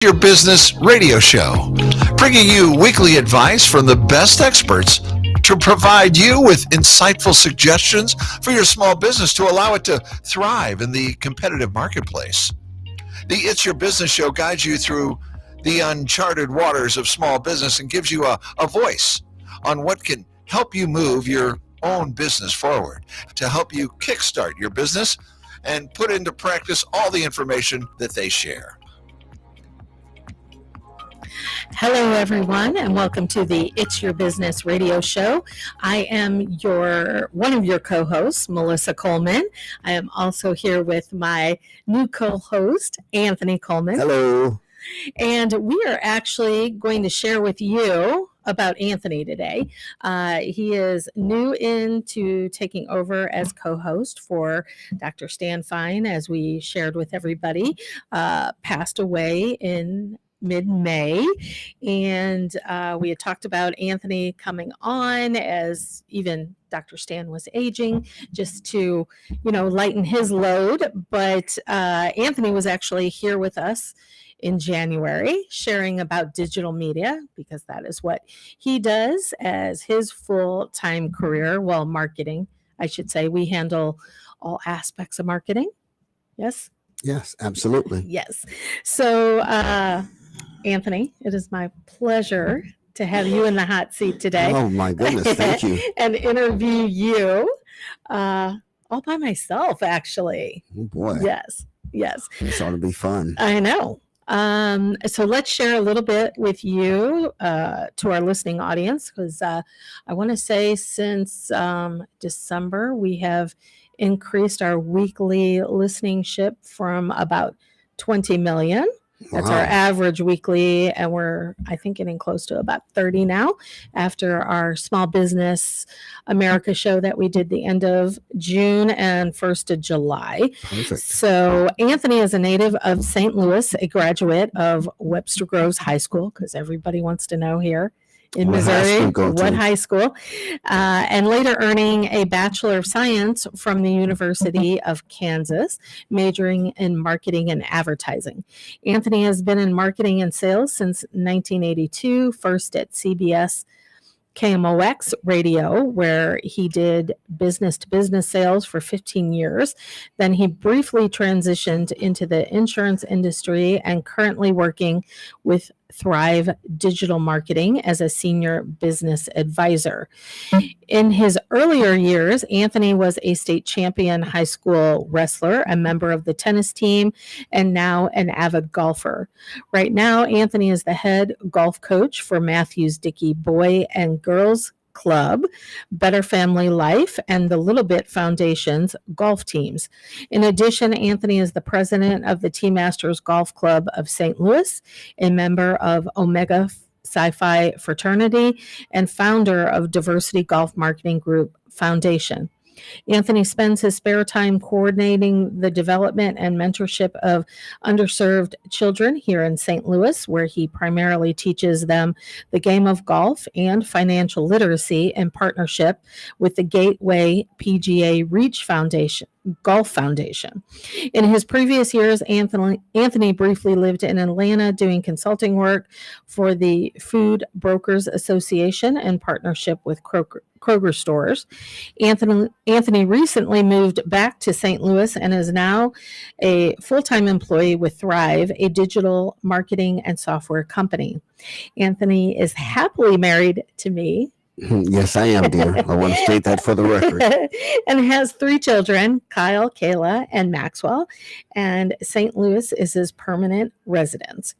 Your Business radio show, bringing you weekly advice from the best experts to provide you with insightful suggestions for your small business to allow it to thrive in the competitive marketplace. The It's Your Business show guides you through the uncharted waters of small business and gives you a voice on what can help you move your own business forward, to help you kickstart your business and put into practice all the information that they share. Hello, everyone, and welcome to the It's Your Business radio show. I am one of your co-hosts, Melissa Coleman. I am also here with my new co-host, Anthony Coleman. Hello. And we are actually going to share with you about Anthony today. He is new into taking over as co-host for Dr. Stan Fine, as we shared with everybody, passed away in mid-May, and we had talked about Anthony coming on as even Dr. Stan was aging, just to, lighten his load. But Anthony was actually here with us in January, sharing about digital media, because that is what he does as his full-time career. Well, marketing, I should say. We handle all aspects of marketing. Yes? Yes, absolutely. Yes. So, Anthony, it is my pleasure to have you in the hot seat today. Oh, my goodness. Thank you. And interview you all by myself, actually. Oh, boy. Yes. This ought to be fun. I know. So let's share a little bit with you to our listening audience, because I want to say since December, we have increased our weekly listenership from about 20 million. That's our average weekly, and we're, I think, getting close to about 30 now after our Small Business America show that we did the end of June and 1st of July. Perfect. So Anthony is a native of St. Louis, a graduate of Webster Groves High School, because everybody wants to know here in Missouri what high school, and later earning a Bachelor of Science from the University of Kansas, majoring in marketing and advertising. Anthony has been in marketing and sales since 1982, first at CBS KMOX radio, where he did business-to-business sales for 15 years. Then he briefly transitioned into the insurance industry and currently working with Thrive Digital Marketing as a senior business advisor. In his earlier years, Anthony was a state champion high school wrestler, a member of the tennis team, and now an avid golfer. Right now, Anthony is the head golf coach for Matthews Dickey Boy and Girls Club, Better Family Life, and the Little Bit Foundation's golf teams. In addition, Anthony is the president of the Tea Masters Golf Club of St. Louis, a member of Omega Psi Fraternity, and founder of Diversity Golf Marketing Group Foundation. Anthony spends his spare time coordinating the development and mentorship of underserved children here in St. Louis, where he primarily teaches them the game of golf and financial literacy in partnership with the Gateway PGA Reach Foundation. Golf Foundation. In his previous years, Anthony briefly lived in Atlanta doing consulting work for the Food Brokers Association in partnership with Kroger stores. Anthony recently moved back to St. Louis and is now a full-time employee with Thrive, a digital marketing and software company. Anthony is happily married to me. Yes, I am, dear. I want to state that for the record. And has 3 children, Kyle, Kayla, and Maxwell, and St. Louis is his permanent residence.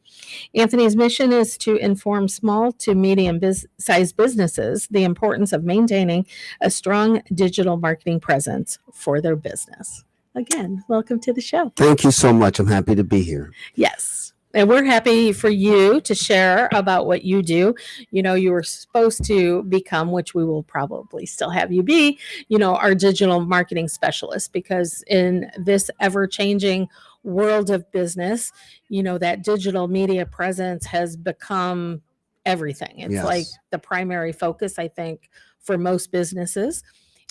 Anthony's mission is to inform small to medium-sized businesses the importance of maintaining a strong digital marketing presence for their business. Again, welcome to the show. Thank you so much. I'm happy to be here. Yes. And we're happy for you to share about what you do. You were supposed to become, which we will probably still have you be, our digital marketing specialist, because in this ever-changing world of business, that digital media presence has become everything. It's like the primary focus, I think, for most businesses.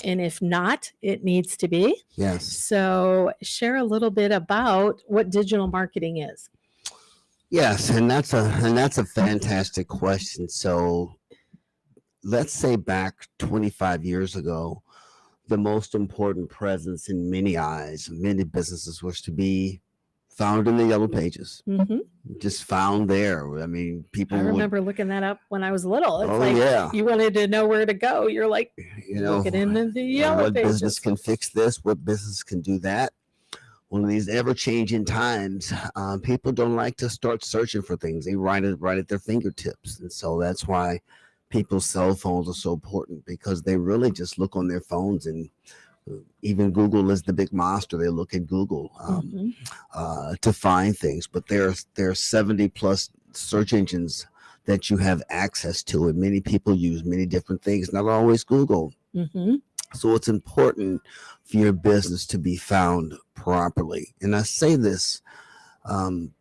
And if not, it needs to be. Yes. So share a little bit about what digital marketing is. Yes, and that's a fantastic question. So let's say back 25 years ago, the most important presence in many eyes, many businesses was to be found in the yellow pages, Hmm. just found there. I mean, I people would, remember looking that up when I was little. It's oh like yeah, you wanted to know where to go. You're like you know, looking in the yellow what business pages. can fix this? What business can do that? One of these ever-changing times, people don't like to start searching for things. They write it right at their fingertips, and so that's why people's cell phones are so important because they really just look on their phones and even Google is the big monster. They look at Google Hmm. to find things, but there are 70 plus search engines that you have access to, and many people use many different things. Not always Google. Hmm. So it's important for your business to be found properly. And I say this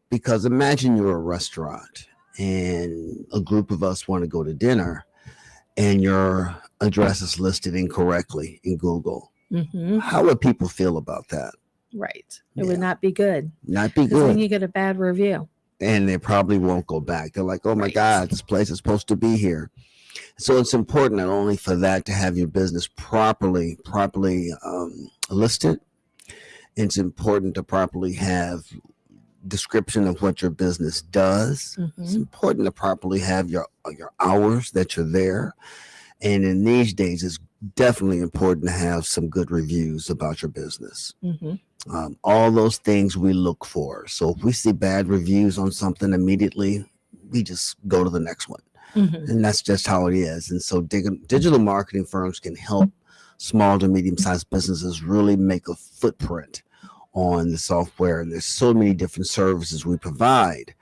because imagine you're a restaurant and a group of us want to go to dinner, and your address is listed incorrectly in Google. Hmm. How would people feel about that? Right. It Yeah, would not be good not be because then good. you get a bad review. And they probably won't go back. They're like, oh my Right. God, this place is supposed to be here. So it's important not only for that to have your business properly listed. It's important to properly have description of what your business does. It's Hmm. important to properly have your hours that you're there. And in these days, it's definitely important to have some good reviews about your business. Hmm. All those things we look for. So if we see bad reviews on something immediately, we just go to the next one. Hmm. And that's just how it is. And so digital marketing firms can help small to medium sized businesses really make a footprint on the software. And there's so many different services we provide.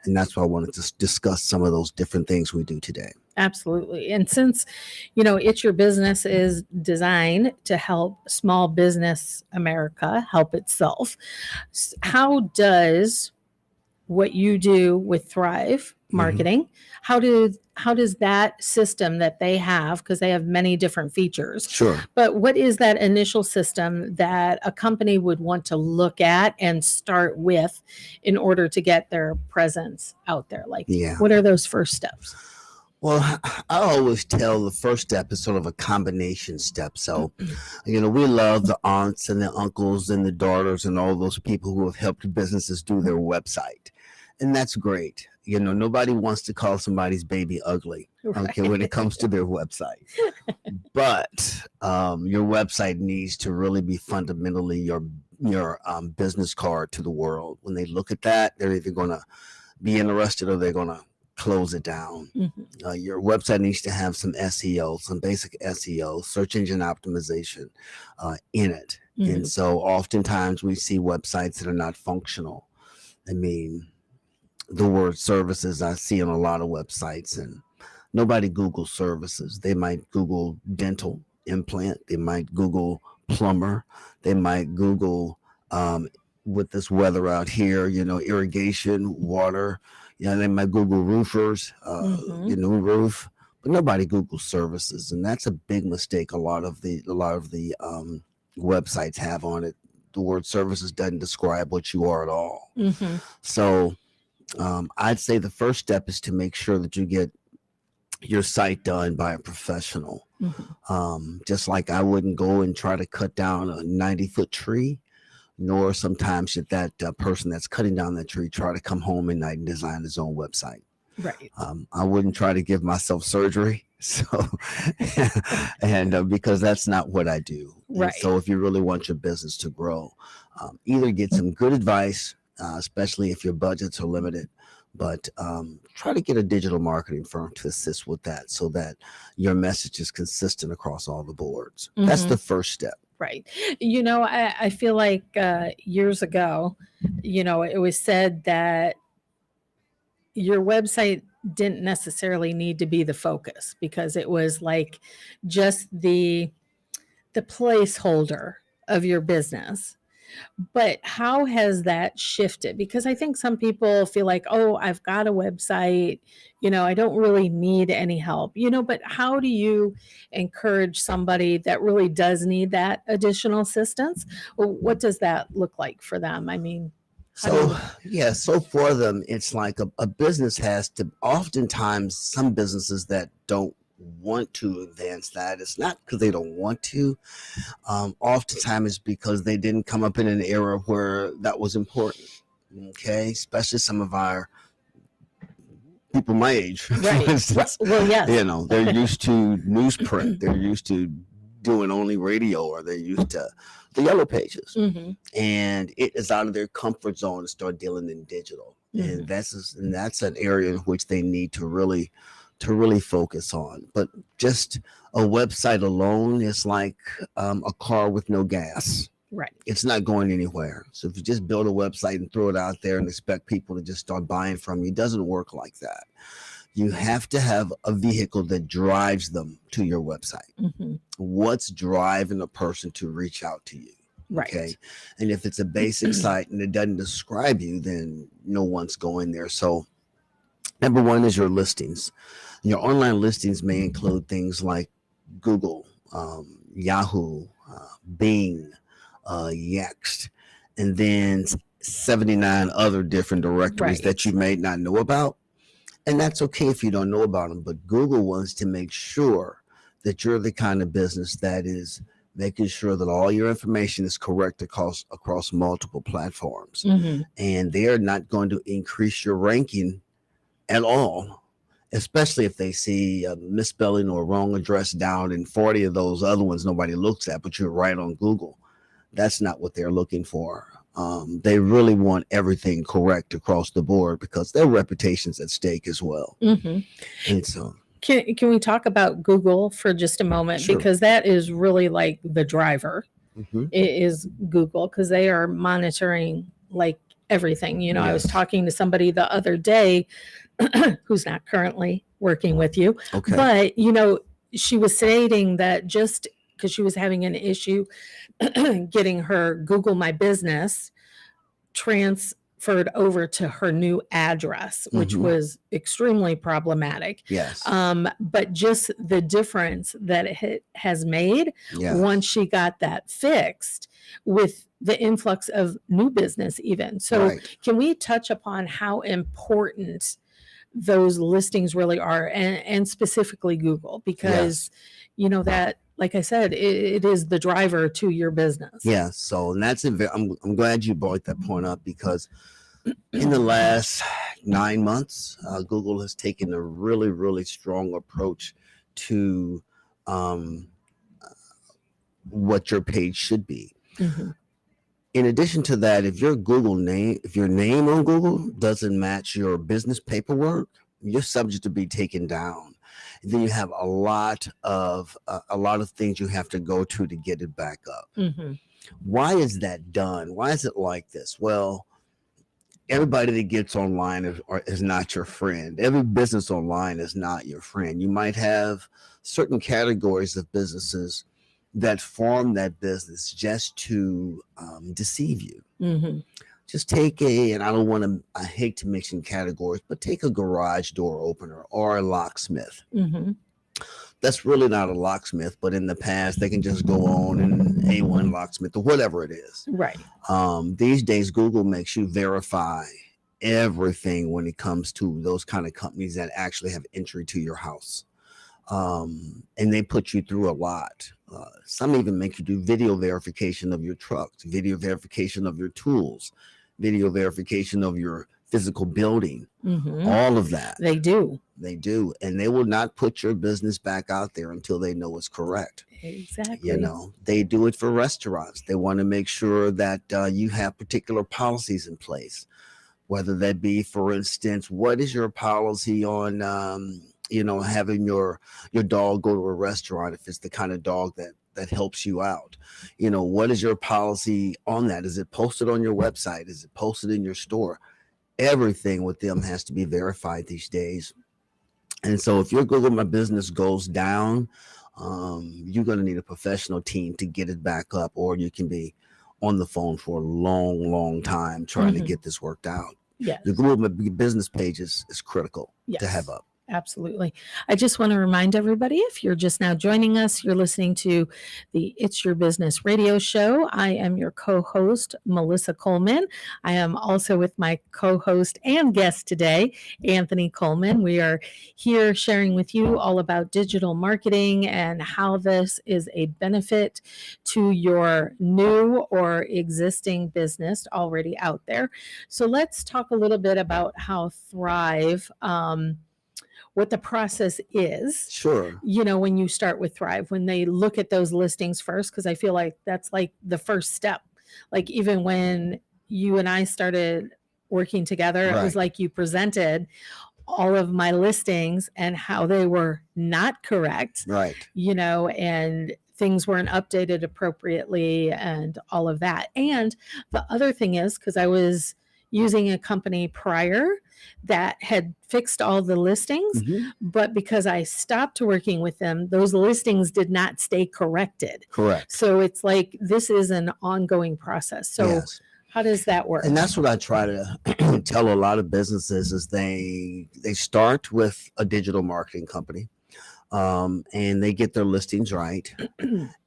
And that's why I wanted to discuss some of those different things we do today. Absolutely. And since, It's Your Business is designed to help small business America help itself, how does what you do with Thrive Mhm. Marketing, how does that system that they have, because they have many different features, Sure. but what is that initial system that a company would want to look at and start with in order to get their presence out there? Like, Yeah. what are those first steps? Well, I always tell the first step is sort of a combination step. So, we love the aunts and the uncles and the daughters and all those people who have helped businesses do their website. And that's great. Nobody wants to call somebody's baby ugly, okay, when it Right. comes to their website. But your website needs to really be fundamentally your business card to the world. When they look at that, they're either going to be interested or they're going to close it down. Mhm. Your website needs to have some SEO, some basic SEO, search engine optimization in it. And Mhm. so oftentimes we see websites that are not functional. I mean, the word services I see on a lot of websites, and nobody Googles services. They might Google dental implant, they might Google plumber, they might Google um, with this weather out here, irrigation, water. They might Google roofers, Mhm. roof, but nobody Googles services, and that's a big mistake. A lot of the websites have on it. The word services doesn't describe what you are at all. Mhm. So I'd say the first step is to make sure that you get your site done by a professional. Mhm. Just like I wouldn't go and try to cut down a 90-foot tree, nor sometimes should that person that's cutting down that tree try to come home at night and design his own website. Right. I wouldn't try to give myself surgery. So, and because that's not what I do. And Right. so, if you really want your business to grow, either get some good advice, especially if your budgets are limited, but try to get a digital marketing firm to assist with that so that your message is consistent across all the boards. That's Mhm. the first step. Right. I feel like years ago, it was said that your website didn't necessarily need to be the focus because it was like just the placeholder of your business. But how has that shifted? Because I think some people feel like, oh, I've got a website, I don't really need any help, but how do you encourage somebody that really does need that additional assistance? Well, what does that look like for them? I mean, So yeah, so for them, it's like a business has to, oftentimes some businesses that don't want to advance that, it's not because they don't want to. Oftentimes it's because they didn't come up in an era where that was important. Okay, especially some of our people my age, for Right. instance. Well, yes. You know, they're used to newsprint, they're used to doing only radio, or they're used to the yellow pages, Mm-hmm. and it is out of their comfort zone to start dealing in digital. Mhm. And that's an area in which they need to really focus on. But just a website alone is like a car with no gas. Right. It's not going anywhere. So if you just build a website and throw it out there and expect people to just start buying from you, it doesn't work like that. You have to have a vehicle that drives them to your website. Mm-hmm. What's driving a person to reach out to you? Right. Okay. And if it's a basic site and it doesn't describe you, then no one's going there. So number one is your listings. Your online listings may include things like Google, Yahoo, Bing, Yext, and then 79 other different directories Right. that you may not know about. And that's okay if you don't know about them, but Google wants to make sure that you're the kind of business that is making sure that all your information is correct across multiple platforms. Mm-hmm. And they're not going to increase your ranking at all, especially if they see a misspelling or a wrong address down in 40 of those other ones nobody looks at, but you're right on Google. That's not what they're looking for. They really want everything correct across the board because their reputation's at stake as well. Mm-hmm. And so, Can we talk about Google for just a moment? Sure. Because that is really like the driver mhm. is Google, because they are monitoring like everything. You know, I was Yes. talking to somebody the other day who's not currently working with you, Okay. but you know, she was stating that just because she was having an issue getting her Google My Business transferred over to her new address, which Mhm. was extremely problematic. Yes. But just the difference that it has made Yeah. once she got that fixed with the influx of new business even. So Right. can we touch upon how important those listings really are, and specifically Google, because you know that, like I said, it is the driver to your business. Yeah. So and that's I'm glad you brought that point up because in the last 9 months, Google has taken a really, really strong approach to what your page should be. Mhm. In addition to that, if your name on Google doesn't match your business paperwork, you're subject to be taken down. And then you have a lot of things you have to go to get it back up. Mhm. Why is that done? Why is it like this? Well, everybody that gets online is not your friend. Every business online is not your friend. You might have certain categories of businesses that form that business just to deceive you. Mhm. Just take and I hate to mix in categories, but take a garage door opener or a locksmith. Mhm. That's really not a locksmith, but in the past they can just go on and A1 locksmith or whatever it is. Right. These days, Google makes you verify everything when it comes to those kind of companies that actually have entry to your house. And they put you through a lot. Some even make you do video verification of your trucks, video verification of your tools, video verification of your physical building, Mhm. all of that. They do. They do. And they will not put your business back out there until they know it's correct. Exactly. You know, they do it for restaurants. They want to make sure that you have particular policies in place, whether that be, for instance, what is your policy on, having your dog go to a restaurant if it's the kind of dog that helps you out. What is your policy on that? Is it posted on your website? Is it posted in your store? Everything with them has to be verified these days. And so if your Google My Business goes down, you're going to need a professional team to get it back up, or you can be on the phone for a long, long time trying to Mhm. get this worked out. Yes. The Google My Business page is critical Yes. to have up. Absolutely. I just want to remind everybody, if you're just now joining us, you're listening to the It's Your Business radio show. I am your co-host, Melissa Coleman. I am also with my co-host and guest today, Anthony Coleman. We are here sharing with you all about digital marketing and how this is a benefit to your new or existing business already out there. So let's talk a little bit about how Thrive, what the process is. Sure. When you start with Thrive, when they look at those listings first, because I feel like that's like the first step. Like even when you and I started working together, it was like you presented all of my listings and how they were not correct. Right. And things weren't updated appropriately and all of that. And the other thing is, because I was using a company prior that had fixed all the listings, but because I stopped working with them, those listings did not stay corrected. Correct. So it's like this is an ongoing process. So how does that work? And that's what I try to tell a lot of businesses is they start with a digital marketing company. And they get their listings right.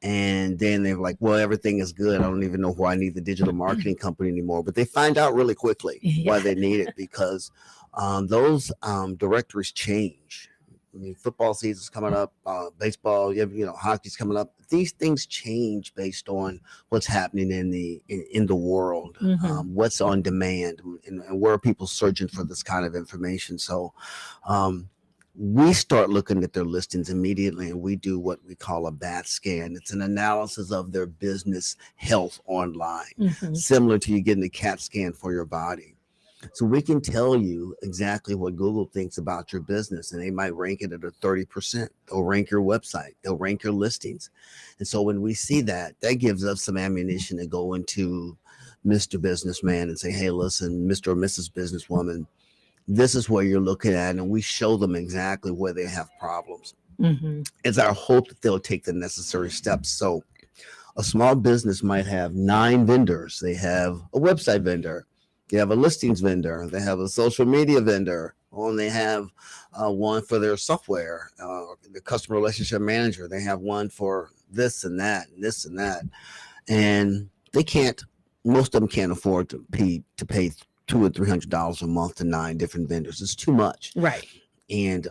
And then they're like, well, everything is good. I don't even know why I need the digital marketing company anymore. But they find out really quickly why they need it, because those directories change. I mean, football season's coming up, baseball, hockey's coming up. These things change based on what's happening in the world, what's on demand, and where are people searching for this kind of information. So we start looking at their listings immediately, and we do what we call a BAT scan. It's an analysis of their business health online, similar to you getting a CAT scan for your body. So we can tell you exactly what Google thinks about your business, and they might rank it at a 30%. They'll rank your website. They'll rank your listings. And so when we see that, that gives us some ammunition to go into Mr. Businessman and say, hey, listen, Mr. or Mrs. Businesswoman, this is where you're looking at, and we show them exactly where they have problems. It's our hope that they'll take the necessary steps. So a small business might have 9 vendors. They have a website vendor, they have a listings vendor, they have a social media vendor, and they have one for their software, the customer relationship manager. They have one for this and that and this and that. And they can't, most of them can't afford to pay $200 or $300 a month to 9 different vendors. It's too much. Right. And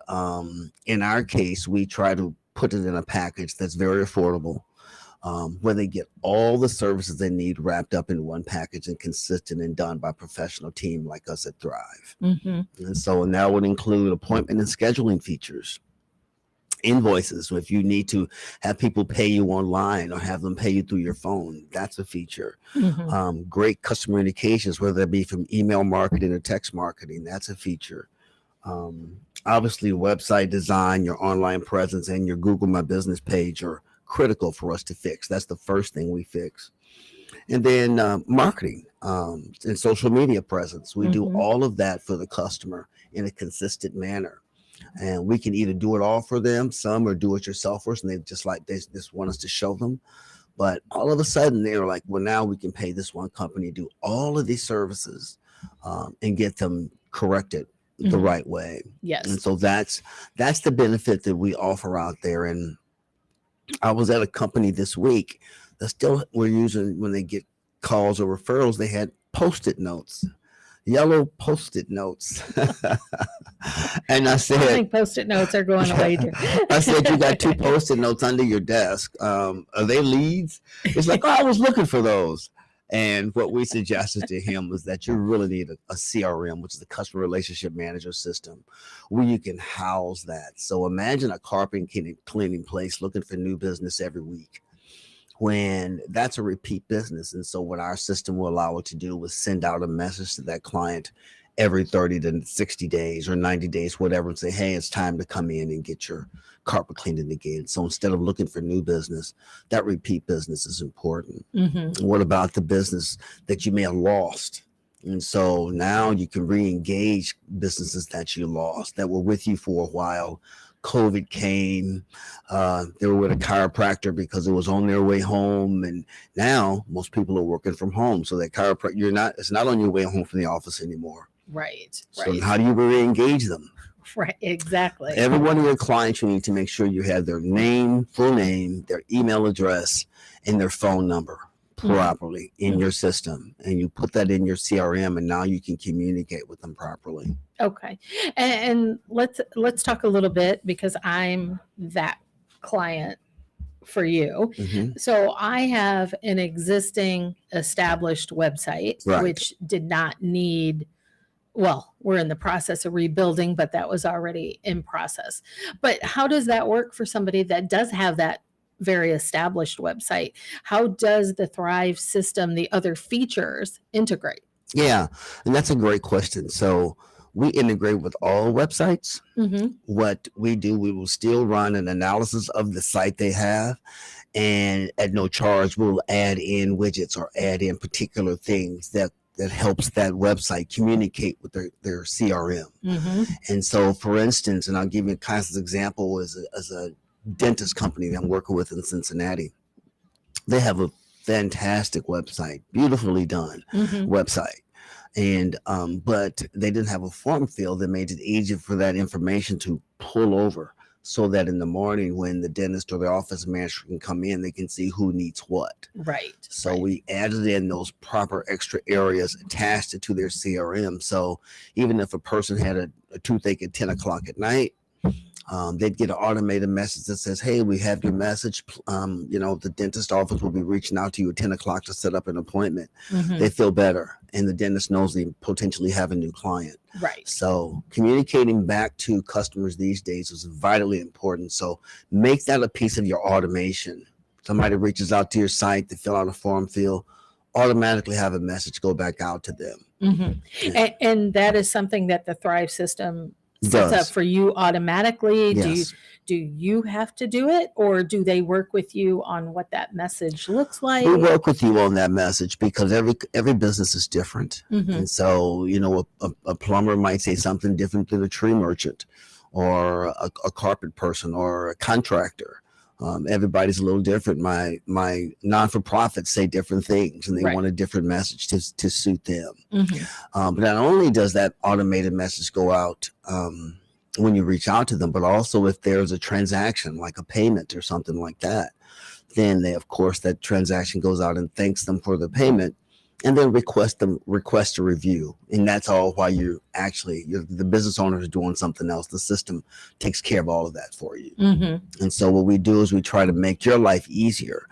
in our case, we try to put it in a package that's very affordable, where they get all the services they need wrapped up in one package and consistent and done by a professional team like us at Thrive. And that would include appointment and scheduling features, invoices. So if you need to have people pay you online or have them pay you through your phone, that's a feature. Great customer communications, whether that be from email marketing or text marketing, that's a feature. Obviously, website design, your online presence, and your Google My Business page are critical for us to fix. That's the first thing we fix. And then marketing and social media presence. We do all of that for the customer in a consistent manner. And we can either do it all for them, some are do-it-yourselfers, and they just want us to show them. But all of a sudden, they're like, well, now we can pay this one company to do all of these services and get them corrected the right way. Yes. And so that's the benefit that we offer out there. And I was at a company this week that still were using, when they get calls or referrals, they had Post-it notes. Yellow Post-it notes. And I said, I think Post-it notes are going away too. I said, you got 2 Post-it notes under your desk. Are they leads? It's like, oh, I was looking for those. And what we suggested to him was that you really need a CRM, which is the customer relationship manager system, where you can house that. So imagine a carpet cleaning place looking for new business every week, when that's a repeat business. And so what our system will allow it to do was send out a message to that client every 30 to 60 days or 90 days, whatever, and say, hey, it's time to come in and get your carpet cleaned again. So instead of looking for new business, that repeat business is important. What about the business that you may have lost? And so now you can re-engage businesses that you lost, that were with you for a while. COVID came, they were with a chiropractor because it was on their way home. And now most people are working from home. So that chiropractor, it's not on your way home from the office anymore. Right. So how do you re-engage them? Right, exactly. Every one of your clients, you need to make sure you have their name, full name, their email address, and their phone number properly in your system. And you put that in your CRM, and now you can communicate with them properly. Okay. And let's talk a little bit, because I'm that client for you. So I have an existing established website, Right. which did not need, well, we're in the process of rebuilding, but that was already in process. But how does that work for somebody that does have that very established website? How does the Thrive system, the other features, integrate? Yeah, and that's a great question. So we integrate with all websites. What we do, we will still run an analysis of the site they have, and at no charge, we'll add in widgets or add in particular things that helps that website communicate with their CRM. And so, for instance, and I'll give you a kind of example, as a dentist company that I'm working with in Cincinnati, they have a fantastic website, beautifully done website. And but they didn't have a form field that made it easier for that information to pull over, so that in the morning when the dentist or the office manager can come in, they can see who needs what. Right. So we added in those proper extra areas, attached it to their CRM. So even if a person had a toothache at 10 o'clock at night, they'd get an automated message that says, hey, we have your message. The dentist office will be reaching out to you at 10 o'clock to set up an appointment. They feel better, and the dentist knows they potentially have a new client. Right. So communicating back to customers these days is vitally important. So make that a piece of your automation. Somebody reaches out to your site to fill out a form field, automatically have a message go back out to them. And that is something that the Thrive system sets up for you automatically. Yes. Do you have to do it, or do they work with you on what that message looks like? We work with you on that message, because every business is different. And so, a plumber might say something different than a tree merchant, or a carpet person, or a contractor. Everybody's a little different. My non-for-profits say different things, and they want a different message to suit them. But not only does that automated message go out when you reach out to them, but also if there's a transaction, like a payment or something like that, then of course that transaction goes out and thanks them for the payment, and then request a review. And that's all while the business owner is doing something else. The system takes care of all of that for you. And so what we do is we try to make your life easier.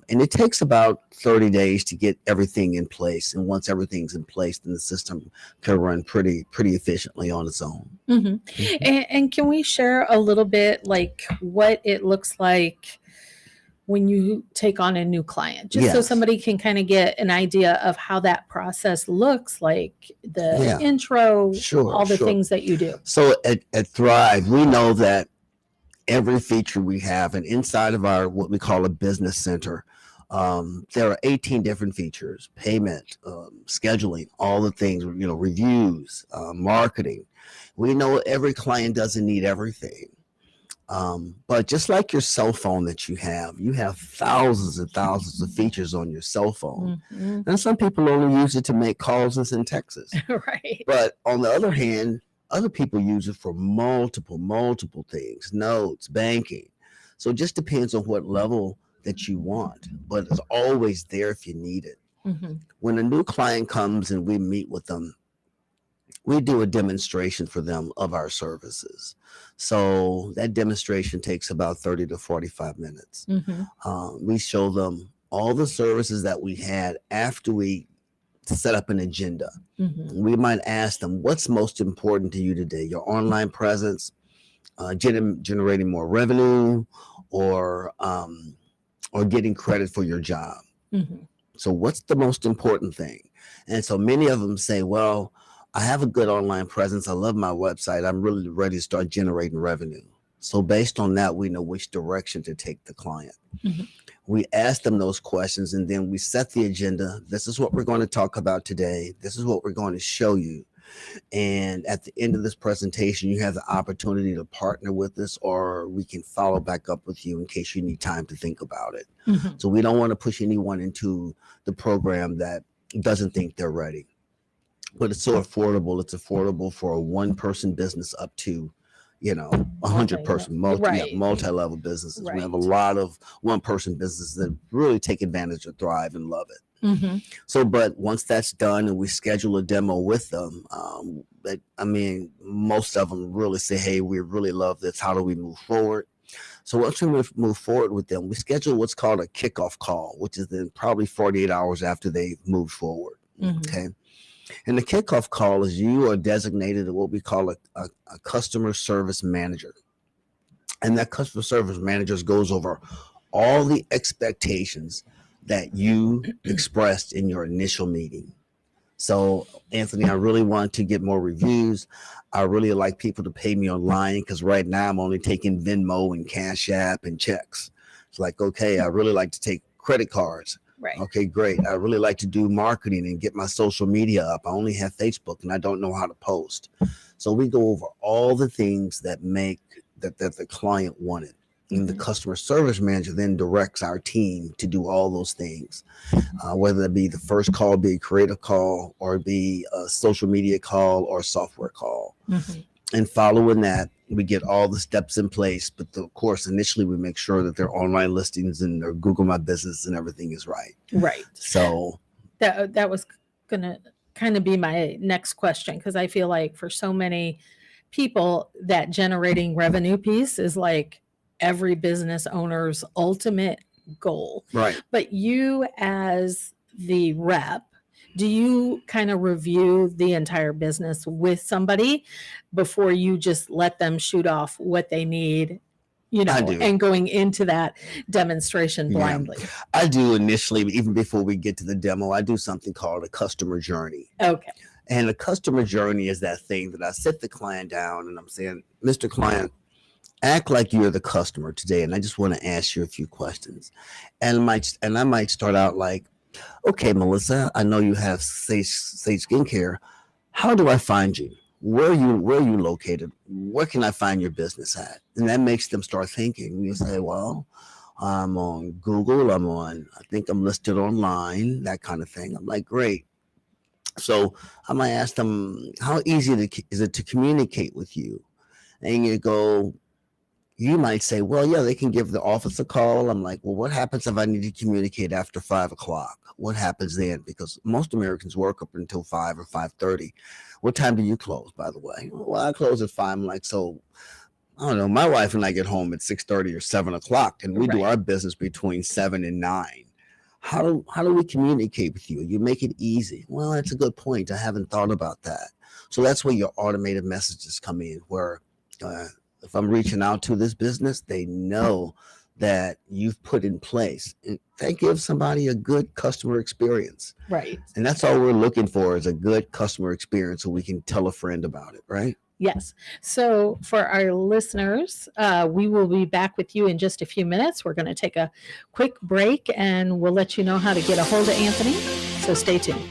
And it takes about 30 days to get everything in place. And once everything's in place, then the system can run pretty efficiently on its own. And can we share a little bit, like, what it looks like when you take on a new client, just so somebody can kind of get an idea of how that process looks like, the intro, all the things that you do? So at Thrive, we know that every feature we have, and inside of our what we call a business center, there are 18 different features: payment, scheduling, all the things, reviews, marketing. We know every client doesn't need everything. But just like your cell phone that you have thousands and thousands of features on your cell phone. And some people only use it to make calls and send texts. Right. But on the other hand, other people use it for multiple things: notes, banking. So it just depends on what level that you want, but it's always there if you need it. When a new client comes and we meet with them, we do a demonstration for them of our services. So that demonstration takes about 30 to 45 minutes. We show them all the services that we had after we set up an agenda. We might ask them, what's most important to you today? Your online presence, generating more revenue, or getting credit for your job. So what's the most important thing? And so many of them say, well, I have a good online presence. I love my website. I'm really ready to start generating revenue. So based on that, we know which direction to take the client. We ask them those questions, and then we set the agenda. This is what we're going to talk about today. This is what we're going to show you. And at the end of this presentation, you have the opportunity to partner with us, or we can follow back up with you in case you need time to think about it. So we don't want to push anyone into the program that doesn't think they're ready. but it's so affordable. It's affordable for a one-person business up to, 100-person, multi-level businesses. Right. We have a lot of one-person businesses that really take advantage of Thrive and love it. Mm-hmm. So, but once that's done and we schedule a demo with them, most of them really say, hey, we really love this. How do we move forward? So once we move forward with them, we schedule what's called a kickoff call, which is then probably 48 hours after they've moved forward. Mm-hmm. Okay. And the kickoff call is you are designated what we call a customer service manager. And that customer service manager goes over all the expectations that you expressed in your initial meeting. So, Anthony, I really want to get more reviews. I really like people to pay me online because right now I'm only taking Venmo and Cash App and checks. It's like, okay, I really like to take credit cards. Right. Okay, great. I really like to do marketing and get my social media up. I only have Facebook and I don't know how to post. So we go over all the things that make that the client wanted. And the customer service manager then directs our team to do all those things, whether it be the first call, be a creative call, or be a social media call or a software call. Mm-hmm. And following that, we get all the steps in place. But of course, initially, we make sure that their online listings and their Google My Business and everything is right. Right. So that was going to kind of be my next question, because I feel like for so many people, that generating revenue piece is like every business owner's ultimate goal. Right. But you as the rep, do you kind of review the entire business with somebody before you just let them shoot off what they need, and going into that demonstration blindly? Yeah. I do initially, even before we get to the demo, I do something called a customer journey. Okay. And a customer journey is that thing that I sit the client down and I'm saying, Mr. Client, act like you're the customer today, and I just want to ask you a few questions. And I might start out like, okay, Melissa, I know you have Sage Skincare. How do I find you? Where are you located? Where can I find your business at? And that makes them start thinking. You say, well, I'm on Google. I think I'm listed online, that kind of thing. I'm like, great. So I might ask them, how easy is it to communicate with you? And you might say, well, yeah, they can give the office a call. I'm like, well, what happens if I need to communicate after 5:00? What happens then? Because most Americans work up until 5 or 5:30. What time do you close, by the way? Well, I close at 5. I'm like, so I don't know. My wife and I get home at 6:30 or 7:00, and we do our business between 7 and 9. How do we communicate with you? You make it easy. Well, that's a good point. I haven't thought about that. So that's where your automated messages come in, where if I'm reaching out to this business, they know that you've put in place. And that gives somebody a good customer experience. Right. And that's all we're looking for, is a good customer experience so we can tell a friend about it, right? Yes. So for our listeners, we will be back with you in just a few minutes. We're going to take a quick break and we'll let you know how to get a hold of Anthony. So stay tuned.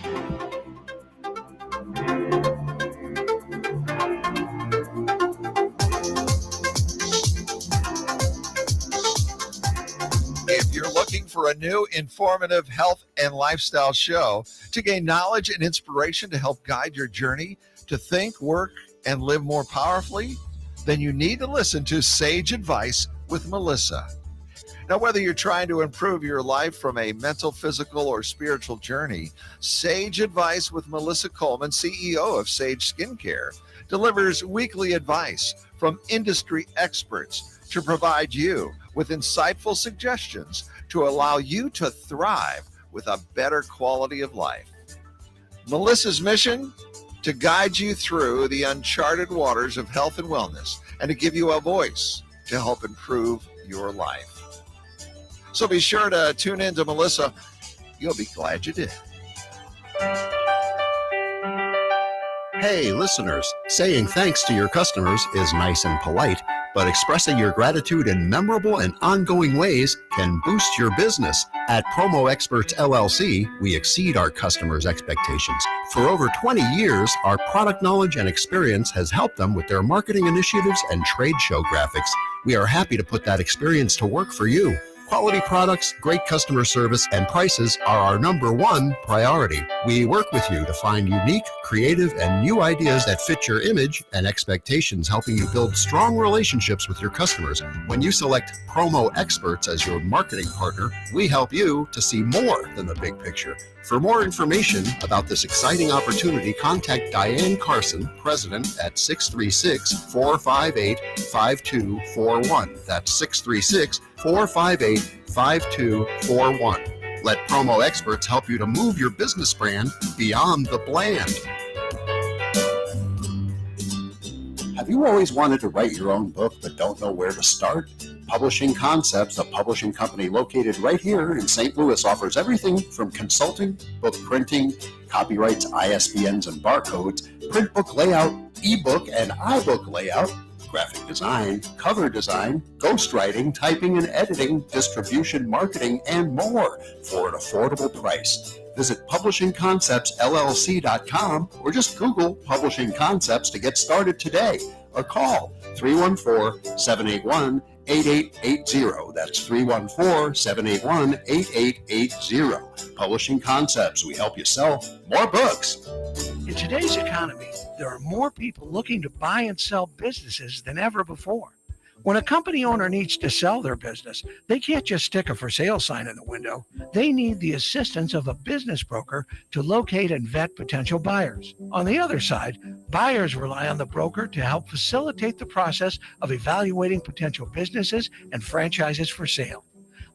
If you're looking for a new, informative health and lifestyle show to gain knowledge and inspiration to help guide your journey to think, work, and live more powerfully, then you need to listen to Sage Advice with Melissa. Now, whether you're trying to improve your life from a mental, physical, or spiritual journey, Sage Advice with Melissa Coleman, CEO of Sage Skincare, delivers weekly advice from industry experts to provide you with insightful suggestions to allow you to thrive with a better quality of life. Melissa's mission: to guide you through the uncharted waters of health and wellness and to give you a voice to help improve your life. So be sure to tune in to Melissa. You'll be glad you did. Hey, listeners, saying thanks to your customers is nice and polite, but expressing your gratitude in memorable and ongoing ways can boost your business. At Promo Experts LLC, we exceed our customers' expectations. For over 20 years, our product knowledge and experience has helped them with their marketing initiatives and trade show graphics. We are happy to put that experience to work for you. Quality products, great customer service, and prices are our number one priority. We work with you to find unique, creative, and new ideas that fit your image and expectations, helping you build strong relationships with your customers. When you select Promo Experts as your marketing partner, we help you to see more than the big picture. For more information about this exciting opportunity, contact Diane Carson, President, at 636-458-5241. That's 636-458-5241. Let Promo Experts help you to move your business brand beyond the bland. Have you always wanted to write your own book but don't know where to start? Publishing Concepts, a publishing company located right here in St. Louis, offers everything from consulting, book printing, copyrights, ISBNs and barcodes, print book layout, ebook and iBook layout, graphic design, cover design, ghostwriting, typing and editing, distribution, marketing, and more for an affordable price. Visit publishingconceptsllc.com or just Google Publishing Concepts to get started today, or call 314-781-8880. That's 314-781-8880. Publishing Concepts. We help you sell more books. In today's economy, there are more people looking to buy and sell businesses than ever before. When a company owner needs to sell their business, they can't just stick a for sale sign in the window. They need the assistance of a business broker to locate and vet potential buyers. On the other side, buyers rely on the broker to help facilitate the process of evaluating potential businesses and franchises for sale.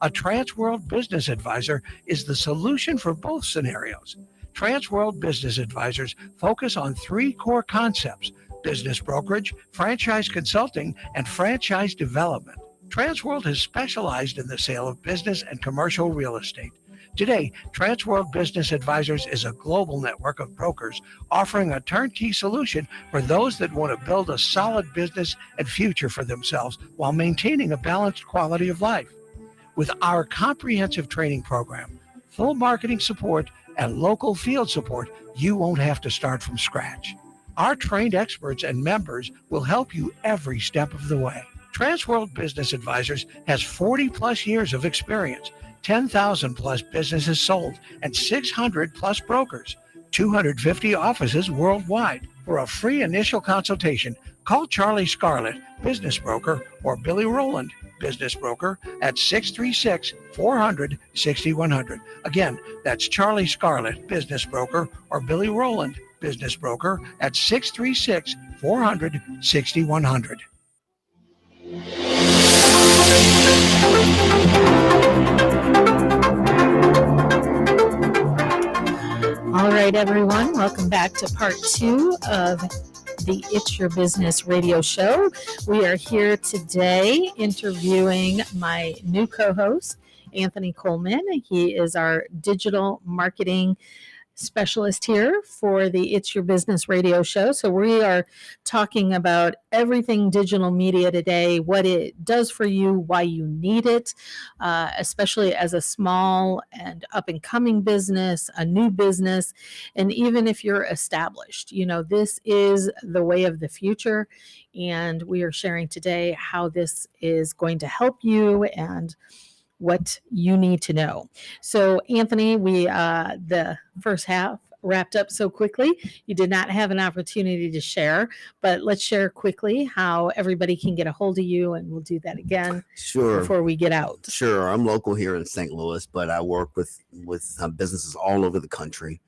A Transworld Business Advisor is the solution for both scenarios. Transworld Business Advisors focus on three core concepts: business brokerage, franchise consulting, and franchise development. Transworld has specialized in the sale of business and commercial real estate. Today, Transworld Business Advisors is a global network of brokers offering a turnkey solution for those that want to build a solid business and future for themselves while maintaining a balanced quality of life. With our comprehensive training program, full marketing support, and local field support, you won't have to start from scratch. Our trained experts and members will help you every step of the way. Transworld Business Advisors has 40 plus years of experience, 10,000 plus businesses sold, and 600 plus brokers, 250 offices worldwide. For a free initial consultation, call Charlie Scarlett, business broker, or Billy Rowland, business broker, at 636-400-6100. Again, that's Charlie Scarlett, business broker, or Billy Rowland, business broker, at 636-400-6100. All right, everyone, welcome back to part 2 of the It's Your Business radio show. We are here today interviewing my new co-host, Anthony Coleman. He is our digital marketing specialist here for the It's Your Business radio show. So we are talking about everything digital media today, what it does for you, why you need it, especially as a small and up and coming business, a new business, and even if you're established. You know, this is the way of the future, and we are sharing today how this is going to help you and what you need to know. So, Anthony, we the first half wrapped up so quickly. You did not have an opportunity to share, but let's share quickly how everybody can get a hold of you, and we'll do that again before we get out. Sure. I'm local here in St. Louis, but I work with businesses all over the country.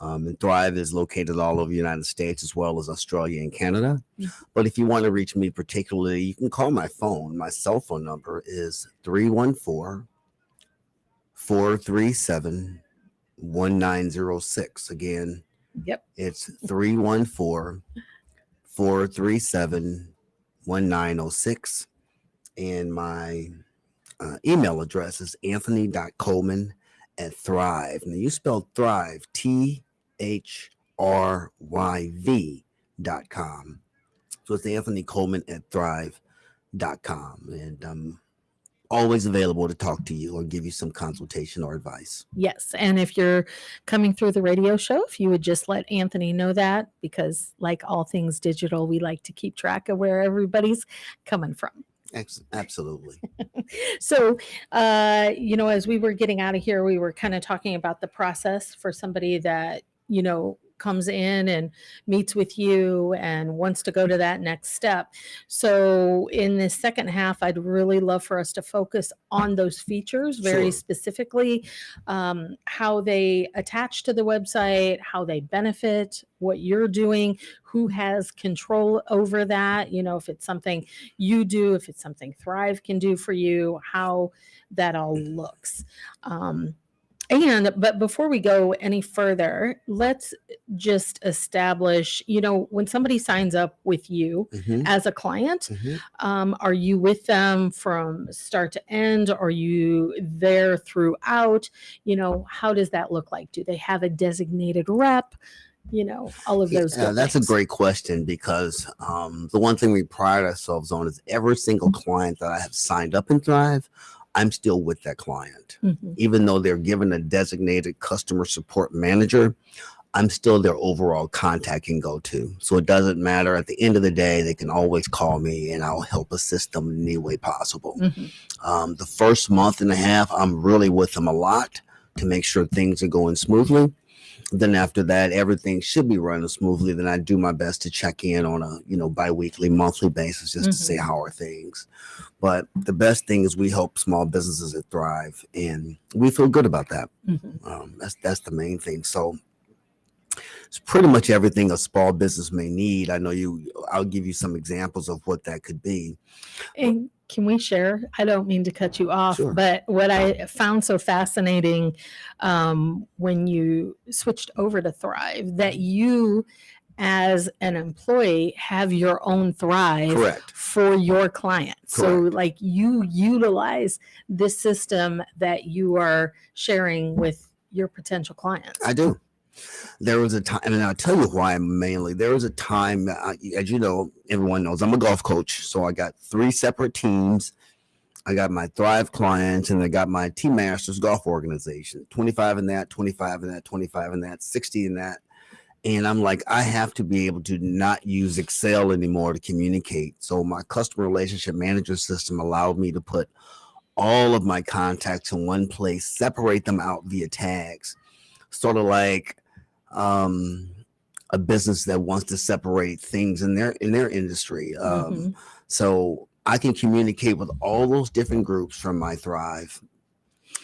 And Thrive is located all over the United States as well as Australia and Canada. Mm-hmm. But if you want to reach me particularly, you can call my phone. My cell phone number is 314-437-1906. Again, it's 314-437-1906. And my email address is anthony.coleman@Thrive. Now you spelled Thrive, THRYV.com. So it's Anthony Coleman@Thrive.com. And I'm always available to talk to you or give you some consultation or advice. Yes. And if you're coming through the radio show, if you would just let Anthony know that, because like all things digital, we like to keep track of where everybody's coming from. Absolutely. So, as we were getting out of here, we were kind of talking about the process for somebody that, comes in and meets with you and wants to go to that next step. So, in this second half, I'd really love for us to focus on those features very Sure. specifically, how they attach to the website, how they benefit what you're doing, who has control over that, if it's something you do, if it's something Thrive can do for you, how that all looks. But before we go any further, let's just establish, when somebody signs up with you Mhm, as a client, mhm. are you with them from start to end? Are you there throughout? How does that look like? Do they have a designated rep? All of those Yeah, good that's a things. great question because the one thing we pride ourselves on is every single client that I have signed up in Thrive, I'm still with that client. Mhm. Even though they're given a designated customer support manager, I'm still their overall contact and go to. So it doesn't matter. At the end of the day, they can always call me and I'll help assist them in any way possible. Mhm. The first month and a half, I'm really with them a lot to make sure things are going smoothly. Then after that, everything should be running smoothly. Then I do my best to check in on a bi-weekly, monthly basis just to say how are things. But the best thing is we help small businesses that thrive, and we feel good about that. Mhm. That's the main thing. So it's pretty much everything a small business may need. I'll give you some examples of what that could be. And can we share? I don't mean to cut you off, Sure. but what I found so fascinating when you switched over to Thrive, that you, as an employee, have your own Thrive Correct. for your clients. So, Correct. like, you utilize this system that you are sharing with your potential clients. I do. There was a time, and I'll tell you why mainly. There was a time, as you know, everyone knows I'm a golf coach. So I got 3 separate teams. I got my Thrive clients and I got my Team Masters golf organization, 25 in that, 25 in that, 25 in that, 60 in that. And I'm like, I have to be able to not use Excel anymore to communicate. So my customer relationship manager system allowed me to put all of my contacts in one place, separate them out via tags, sort of like a business that wants to separate things in their industry. So I can communicate with all those different groups from my Thrive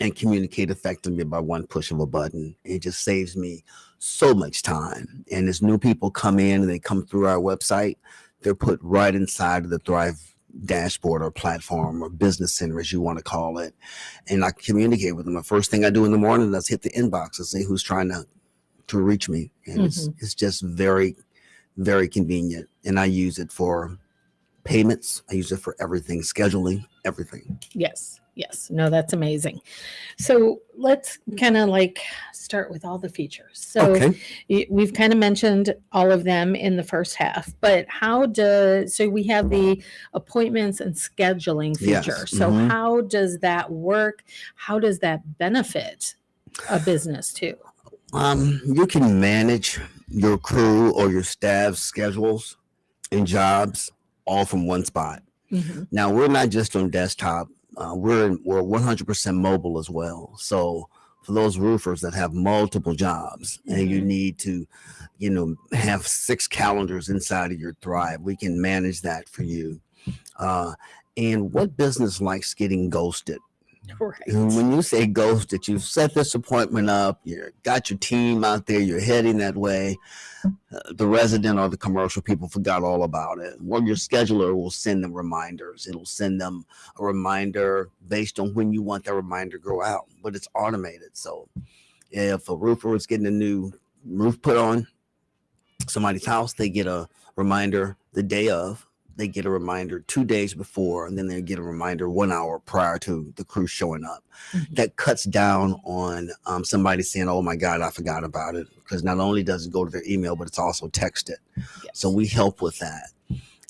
and communicate effectively by one push of a button. It just saves me so much time. And as new people come in and they come through our website, they're put right inside of the Thrive dashboard or platform or business center, as you want to call it. And I communicate with them. The first thing I do in the morning is hit the inbox and see who's trying to reach me. And it's just very, very convenient. And I use it for payments. I use it for everything, scheduling, everything. Yes. No, that's amazing. So let's kind of start with all the features. So we've kind of mentioned all of them in the first half, but so we have the appointments and scheduling feature. Yes. So how does that work? How does that benefit a business too? You can manage your crew or your staff's schedules and jobs all from one spot. Now, we're not just on desktop. We're 100% mobile as well. So for those roofers that have multiple jobs and you need to, have 6 calendars inside of your Thrive, we can manage that for you. And what business likes getting ghosted? Right. When you say ghosted, you've set this appointment up, you got your team out there, you're heading that way. The resident or the commercial people forgot all about it. Well, your scheduler will send them reminders. It'll send them a reminder based on when you want that reminder to go out, but it's automated. So if a roofer is getting a new roof put on somebody's house, they get a reminder the day of. They get a reminder 2 days before, and then they get a reminder 1 hour prior to the crew showing up. That cuts down on somebody saying, oh my God, I forgot about it. Because not only does it go to their email, but it's also texted. So we help with that.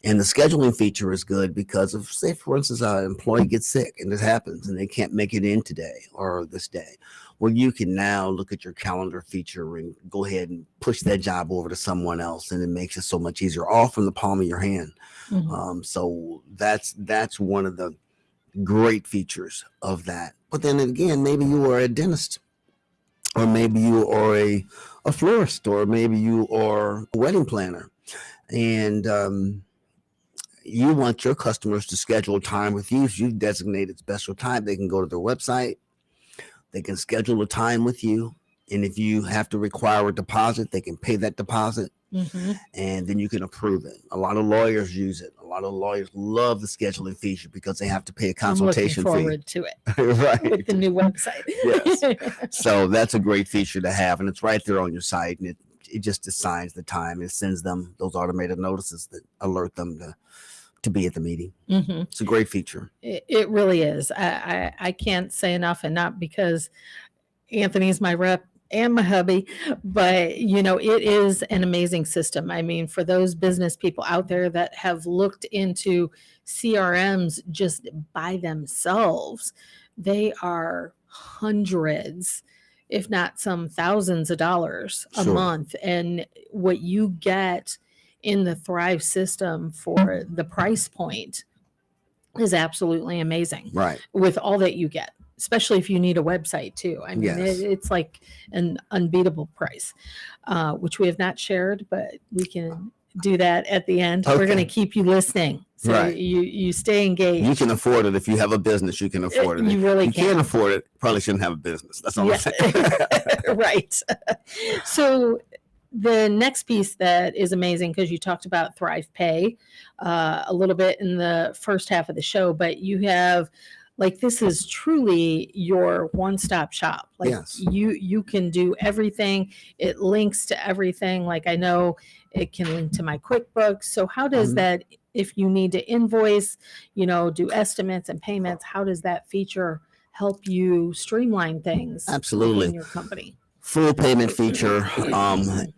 And the scheduling feature is good because if, say, for instance, an employee gets sick and this happens and they can't make it in today or this day, well, you can now look at your calendar feature and go ahead and push that job over to someone else, and it makes it so much easier, all from the palm of your hand. So that's one of the great features of that. But then again, maybe you are a dentist, or maybe you are a florist, or maybe you are a wedding planner, and you want your customers to schedule time with you. If you've designated special time, they can go to their website, they can schedule a time with you, and if you have to require a deposit, they can pay that deposit, and then you can approve it. A lot of lawyers use it. A lot of lawyers love the scheduling feature because they have to pay a consultation I'm looking forward to it. Right. With the new website. Yes. So that's a great feature to have, and it's right there on your site, and it just assigns the time. It sends them those automated notices that alert them to be at the meeting. It's a great feature. It really is. I can't say enough, and not because Anthony's my rep and my hubby, but you know, it is an amazing system. I mean, for those business people out there that have looked into CRMs just by themselves, they are hundreds, if not some thousands of dollars a month. And what you get in the Thrive system for the price point is absolutely amazing. Right. With all that you get, especially if you need a website too. I mean, it's like an unbeatable price, which we have not shared, but we can do that at the end. We're going to keep you listening. So you stay engaged. You can afford it. If you have a business, you can afford it. You really can. You can't afford it, probably shouldn't have a business. That's all I'm saying. Right. So the next piece that is amazing, because you talked about Thrive Pay a little bit in the first half of the show, but you have, like, this is truly your one-stop shop. Like, you can do everything. It links to everything. Like, I know it can link to my QuickBooks. So how does that, if you need to invoice, you know, do estimates and payments, how does that feature help you streamline things? Absolutely. In your company? Full payment feature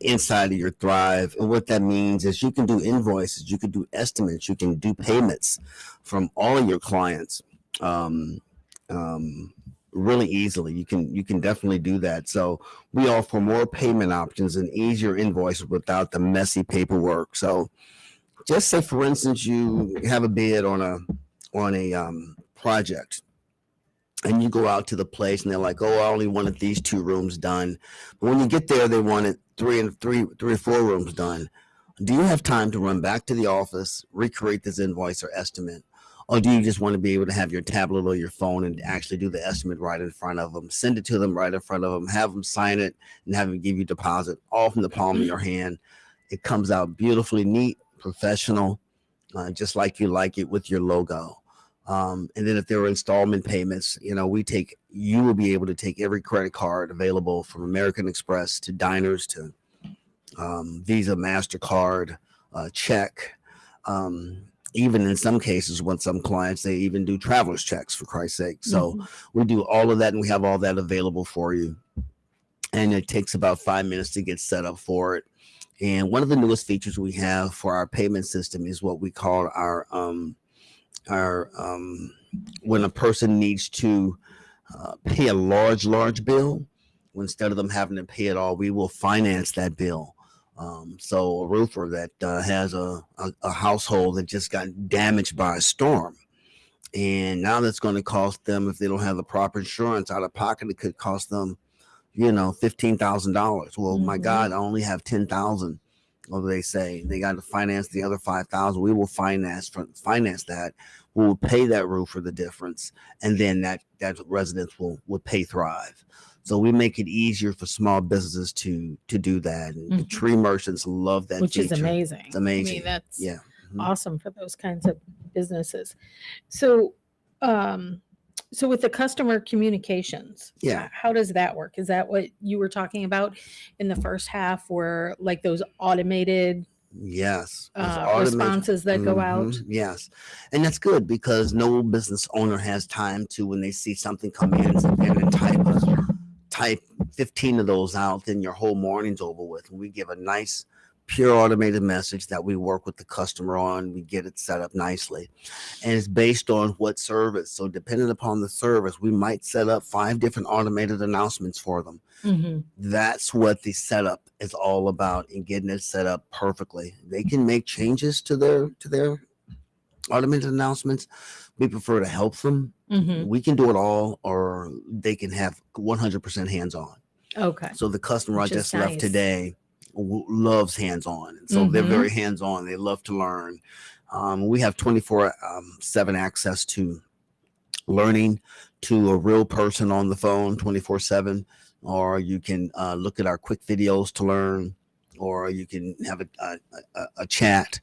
inside of your Thrive. And what that means is you can do invoices, you can do estimates, you can do payments from all of your clients really easily. You can definitely do that. So we offer more payment options and easier invoices without the messy paperwork. So just say, for instance, you have a bid on a project, and you go out to the place and they're like, oh, I only wanted these 2 rooms done. But when you get there, they wanted 3 or 4 rooms done. Do you have time to run back to the office, recreate this invoice or estimate? Or do you just want to be able to have your tablet or your phone and actually do the estimate right in front of them, send it to them right in front of them, have them sign it, and have them give you deposit all from the palm of your hand? It comes out beautifully neat, professional, just like you like it, with your logo. And then if there are installment payments, you know, you will be able to take every credit card available, from American Express to Diners to Visa, MasterCard, check. Even in some cases, with some clients, they even do traveler's checks, for Christ's sake. So we do all of that, and we have all that available for you. And it takes about 5 minutes to get set up for it. And one of the newest features we have for our payment system is what we call our when a person needs to pay a large bill, instead of them having to pay it all, we will finance that bill. So a roofer that has a household that just got damaged by a storm, and now that's going to cost them, if they don't have the proper insurance, out of pocket, it could cost them, you know, $15,000. Well, my God, I only have $10,000. What do they say? They got to finance the other $5,000. We will finance that. We will pay that roofer the difference, and then that residents will pay Thrive. So we make it easier for small businesses to do that. And the tree merchants love that Which feature. is amazing. It's amazing. I mean, that's awesome for those kinds of businesses. So, so with the customer communications, how does that work? Is that what you were talking about in the first half, where like those automated responses that go out? Yes. And that's good, because no business owner has time to, when they see something come in and then type 15 of those out, then your whole morning's over with. And we give a nice pure automated message that we work with the customer on. We get it set up nicely, and it's based on what service. So depending upon the service, we might set up 5 different automated announcements for them. That's what the setup is all about, and getting it set up perfectly. They can make changes to their automated announcements. We prefer to help them. We can do it all, or they can have 100% hands-on. Okay. So the customer I Which is just left nice. today loves hands-on, and so they're very hands-on. They love to learn. We have 24/7 access to learning to a real person on the phone 24/7, or you can look at our quick videos to learn, or you can have a chat.